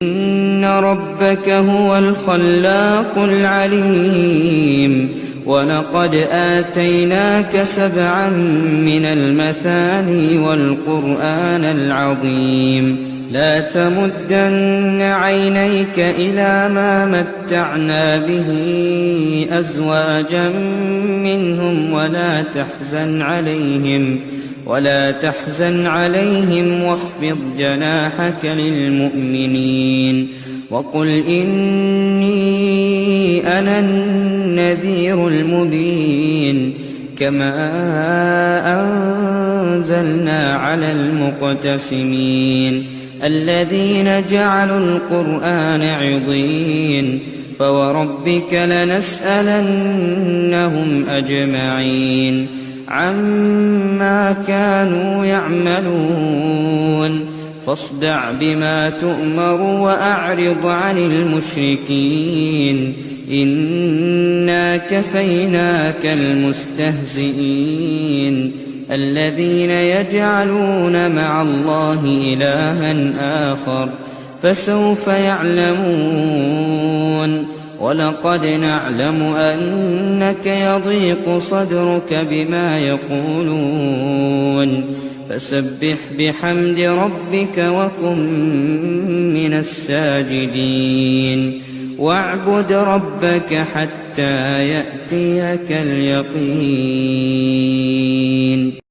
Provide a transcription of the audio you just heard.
إن ربك هو الخلاق العليم ولقد آتيناك 7 من المثاني والقرآن العظيم لا تمدن عينيك إلى ما متعنا به أزواجا منهم ولا تحزن عليهم واخفض جناحك للمؤمنين وقل إني أنا النذير المبين كما أنزلنا على المقتسمين الذين جعلوا القرآن عضين فوربك لنسألنهم أجمعين عما كانوا يعملون فاصدع بما تؤمر وأعرض عن المشركين إنا كفيناك المستهزئين الذين يجعلون مع الله إلها آخر فسوف يعلمون ولقد نعلم أنك يضيق صدرك بما يقولون فسبح بحمد ربك وكن من الساجدين واعبد ربك حتى يأتيك اليقين.